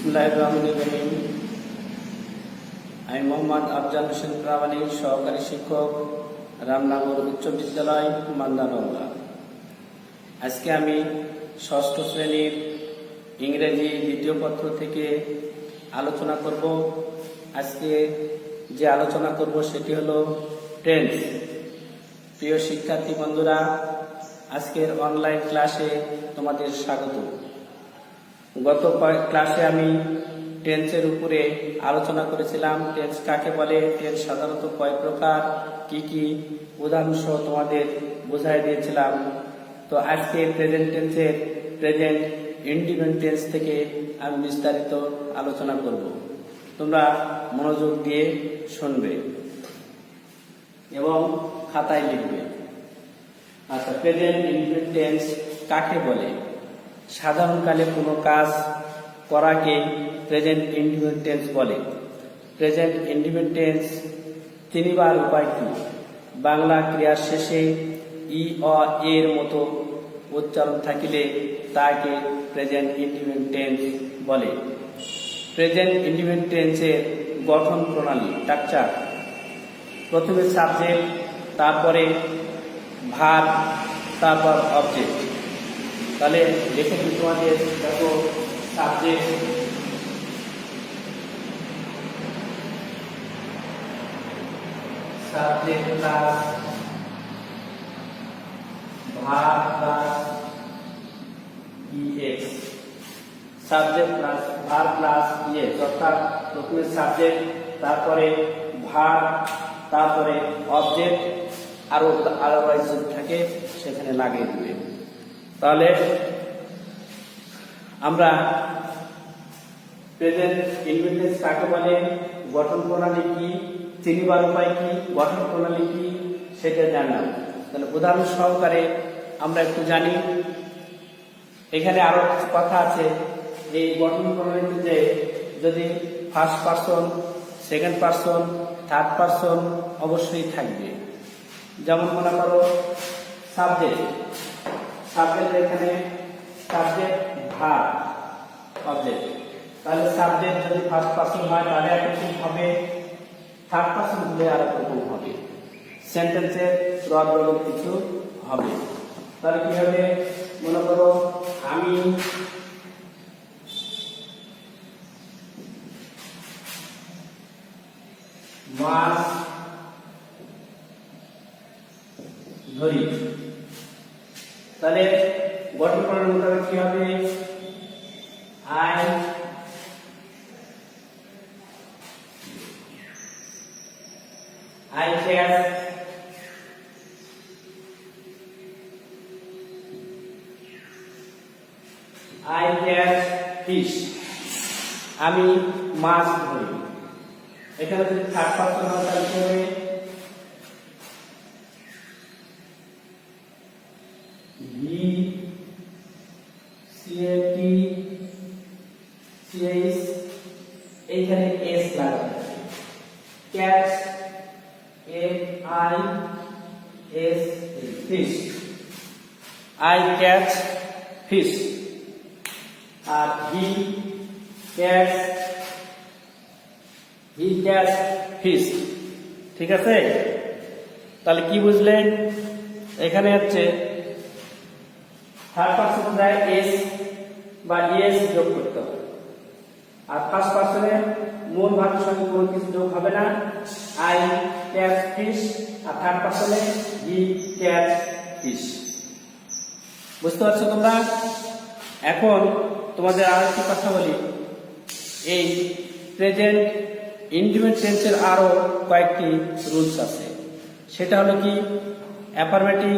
বিসমিল্লাহিররহমানিররহিম। আমি মোহাম্মদ আফজাল হোসেন প্রামাণিক, সহকারী শিক্ষক, রামনগর উচ্চ বিদ্যালয়, মান্দা, নওগাঁ। আজকে আমি ষষ্ঠ শ্রেণীর ইংরেজি দ্বিতীয় পত্র থেকে আলোচনা করব। আজকে যে আলোচনা করব সেটি হলো টেন্স। প্রিয় শিক্ষার্থী বন্ধুরা, আজকের অনলাইন ক্লাসে তোমাদের স্বাগত। গত ক্লাসে আমি টেন্সের উপরে আলোচনা করেছিলাম। টেন্স কাকে বলে, টেন্স সাধারণত কয় প্রকার, কি কি উদাহরণ সহ তোমাদের বোঝাই দিয়েছিলাম। তো আজকে প্রেজেন্ট টেন্সের প্রেজেন্ট ইন্ডিফিনিট টেন্স থেকে আমি বিস্তারিত আলোচনা করব। তোমরা মনোযোগ দিয়ে শুনবে এবং খাতায় লিখবে। আচ্ছা, প্রেজেন্ট ইন্ডিফিনিট টেন্স কাকে বলে? সাধারণকালে কোনো কাজ করাকে প্রেজেন্ট ইন্ডিফিনিট টেন্স বলে। প্রেজেন্ট ইন্ডিফিনিট টেন্স চিনিবার উপায় কি? বাংলা ক্রিয়ার শেষে ই অ এর মতো উচ্চারণ থাকিলে তাকে প্রেজেন্ট ইন্ডিফিনিট টেন্স বলে। প্রেজেন্ট ইন্ডিফিনিট টেন্সের গঠন প্রণালী, স্ট্রাকচার। প্রথমে সাবজেক্ট, তারপরে ভার্ব, তারপর অবজেক্ট। তাহলে দেখে দিই তোমাদের, দেখো subject, subject plus verb plus EX, subject plus verb plus EX, অর্থাৎ প্রথমে সাবজেক্ট, তারপরে ভার্ব, তারপরে অবজেক্ট, আরো থাকে সেখানে লাগিয়ে দিবে। তাহলে আমরা প্রেজেন্ট ইন্ডিফিনিট টেন্স কাকে বলে, গঠন প্রণালী কি, চিনিবার উপায় কি, গঠন প্রণালী কি, সেটা জানলাম। তাহলে উদাহরণ সহকারে আমরা একটু জানি। এখানে আরো কিছু কথা আছে। এই গঠন প্রণালীতে যে যদি first person, second person, third person অবশ্যই থাকবে। যেমন মনে করো সাবজেক্ট, সাবজেক্ট এখানে সাবজেক্ট ভার্ব অবজেক্ট। তাহলে সাবজেক্ট যদি ফার্স্ট পারসন হয় তাহলে একরকম হবে, থার্ড পারসন হলে আর একরকম হবে। সেন্টেন্সের রদ বদল কিছু হবে। তাহলে কি হবে, মনে করো আমি মাছ ধরি। তাহলে গঠন প্রণালী মোতাবেক কি হবে, আই ক্যাচ ফিশ, আমি মাছ ধরি। এখানে যদি থার্ড পারসন হয় তাহলে কি হবে, এইখানে এস লাগাতে হবে। Catch, FIS, fish, I catch fish. আর হি ক্যাচ ফিশ। ঠিক আছে? তাহলে কি বুঝলেন? এখানে হচ্ছে থার্ড পারসন যায় এস বা ইএস যোগ করতে হবে, আর ফার্স্ট পারসনের মূল ভাগের সঙ্গে কোনো কিছু যোগ হবে না। আই ক্যাচ ফিশ, আর থার্ড পারসনে হি ক্যাচ ফিশ। বুঝতে পারছো তোমরা? এখন তোমাদের আর একটি কথা বলি। এই প্রেজেন্ট ইন্ডিফিনিট টেন্সের আরো কয়েকটি রুলস আছে। সেটা হলো কি, অ্যাফারমেটিভ,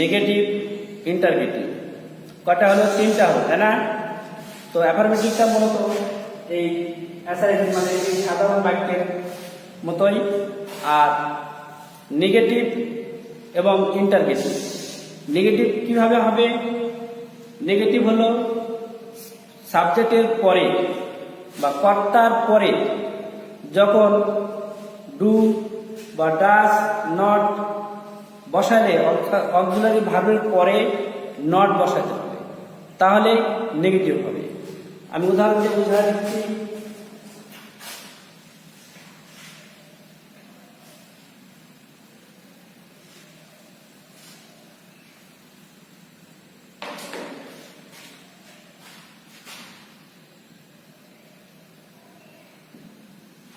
নেগেটিভ, ইন্টারগেটিভ। কটা হলো? তিনটা হলো, তাই না? তো অ্যাফারমেটিভটা মূলত এই অ্যাসাইভমেন্ট মানে এই সাধারণ বাক্যের মতোই, আর নেগেটিভ এবং ইন্টারগেটিভ। নেগেটিভ কিভাবে হবে? নেগেটিভ হলো সাবজেক্টের পরে বা কর্তার পরে যখন ডু বা ডাস, নট বসালে, অক্সিলারি ভার্বের পরে নট বসাতে হবে, তাহলে নেগেটিভ হবে। আমি উদাহরণ দিয়ে বুঝা দিচ্ছি।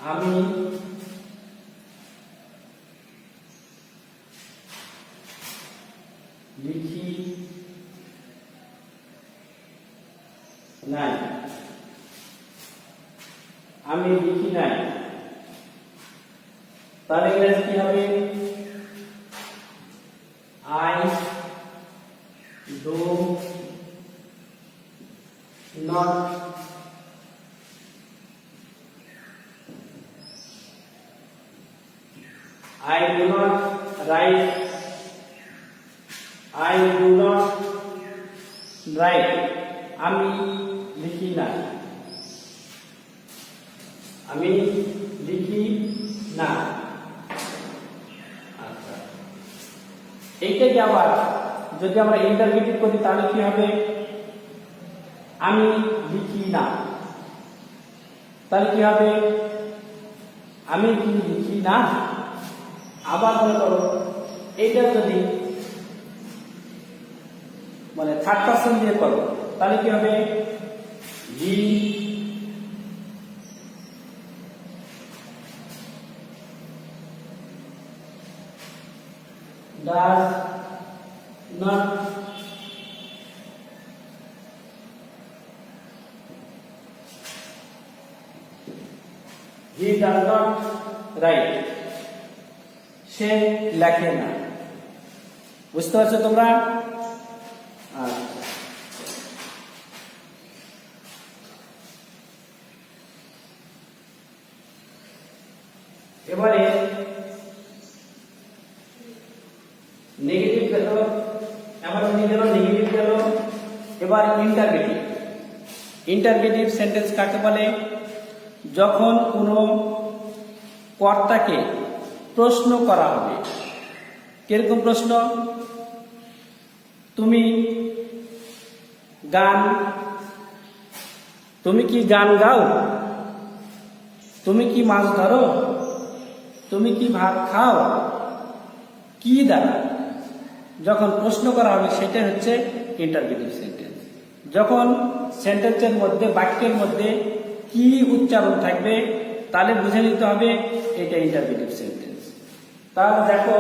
আমি লিখি নাই, আমি লিখি নাই, তাহলে ইংরেজি কি হবে? I do not I do not write. I do not write. আমি লিখি না, আমি লিখি না। আচ্ছা, এইটাকে আবার যদি আমরা ইন্টারগ্রেটিভ করি তাহলে কি হবে? আমি লিখি না, তাহলে কি হবে? আমি কি লিখি না। আবার মনে করো এইটা যদি মানে থার্ড পারসন দিয়ে করো তাহলে কি হবে? He does not write. সে লেখে না। বুঝতে পারছো তোমরা? আচ্ছা, এবারে নেগেটিভ গেল, এবার নেগেটিভ গেল। এবার ইন্টারগেটিভ। ইন্টারগেটিভ সেন্টেন্স কাকে বলে? যখন কোনো কর্তাকে প্রশ্ন করা হবে। কিরকম প্রশ্ন? তুমি কি গান গাও? তুমি কি মাছ ধরো? তুমি কি ভাত খাও? কি দ্বারা? যখন প্রশ্ন করা হবে সেটা হচ্ছে ইন্টারগেটিভ সেন্টেন্স। যখন সেন্টেন্সের মধ্যে, বাক্যের মধ্যে কি উচ্চারণ থাকবে তাহলে বুঝে নিতে হবে এটা ইন্টারগেটিভ সেন্টেন্স। তাহলে দেখো,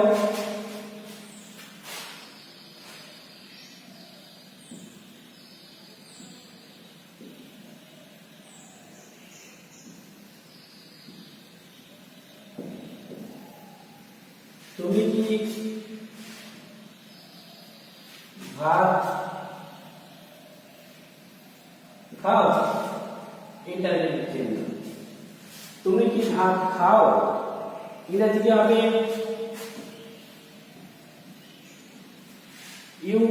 তুমি কি ভাত খাও? Interrogative sentence. তুমি কি ভাত খাও? ইংরেজি কি হবে? ইউ।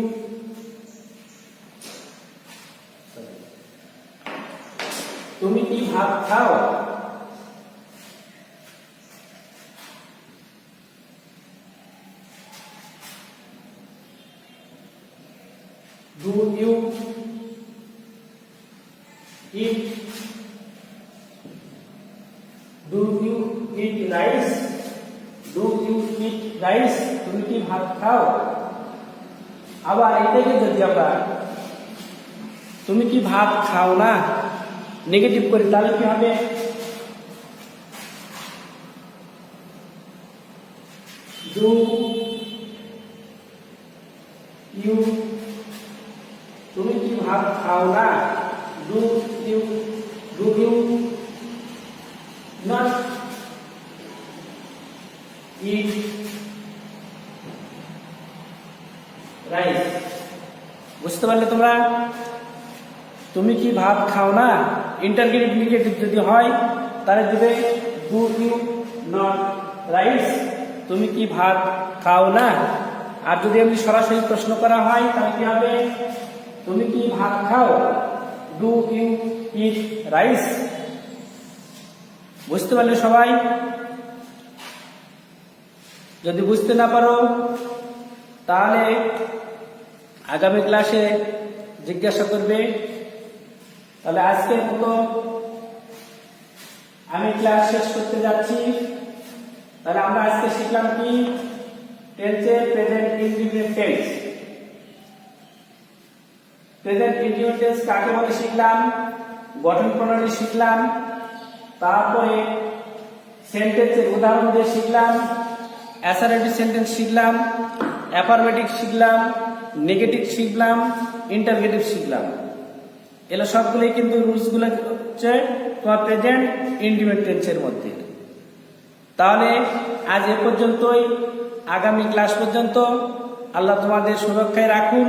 তুমি কি ভাত খাও? Do you eat? Do you eat rice? Do you eat rice? তুমি কি ভাত খাও? আবার এটাকে যদি আমরা তুমি কি ভাত খাও না নেগেটিভ করি তাহলে কি হবে? Do you, তুমি কি ভাত খাও না? Do you not eat rice? বুঝতে পারলে তোমরা? তুমি কি ভাত খাও না ইন্টারগেটিভ নেগেটিভ যদি হয় তাহলে দিবে do you not rice? তুমি কি ভাত খাও না। আর যদি এমনি সরাসরি প্রশ্ন করা হয় তাহলে কি হবে? তুমি কি ভাত খাও? Do you eat rice? বুঝতে পারলে সবাই? যদি বুঝতে না পারো তাহলে আগামী ক্লাসে জিজ্ঞাসা করবে, তাহলে আজকের মতো আমি ক্লাস শেষ করতে যাচ্ছি। তাহলে আমরা আজকে শিখলাম কি টেন্সের present indefinite tense. Present indefinite tense কাকে বলে শিখলাম, গঠন প্রণালী শিখলাম, তারপরে সেন্টেন্সের উদাহরণ দিয়ে শিখলাম, অ্যাসারেটিভ সেন্টেন্স শিখলাম, অ্যাফারমেটিভ শিখলাম, নেগেটিভ শিখলাম, ইন্টারগেটিভ শিখলাম। এগুলো সবগুলোই কিন্তু রুলসগুলো হচ্ছে তোমার প্রেজেন্ট ইনডিফিনিট টেন্সের মধ্যে। তাহলে আজ এ পর্যন্তই, আগামী ক্লাস পর্যন্ত আল্লাহ তোমাদের সুরক্ষায় রাখুন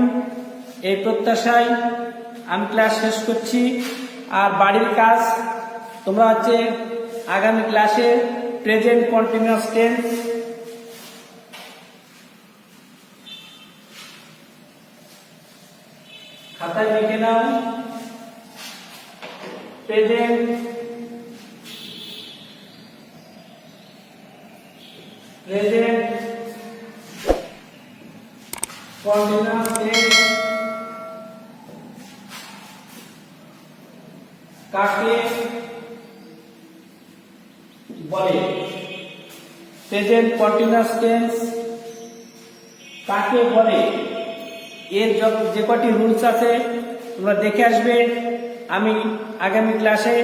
এই প্রত্যাশায় আমি ক্লাস শেষ করছি। আর বাড়ির কাজ তোমরা হচ্ছে আগামী ক্লাসে প্রেজেন্ট কন্টিনিউয়াস টেন্স খাতায় লিখে নাও। প্রেজেন্ট কন্টিনিউয়াস টেন্স কাকে বলে? প্রেজেন্ট কন্টিনিউয়াস টেন্স কাকে বলে? এর যে কটি রুলস আছে তোমরা দেখে আসবে। আমি আগামী ক্লাসে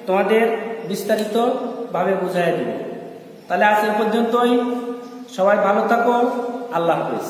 তোমাদের বিস্তারিত ভাবে বুঝাই দেব। তাহলে আজ এ পর্যন্তই, সবাই ভালো থাকো, আল্লাহ হাফেজ।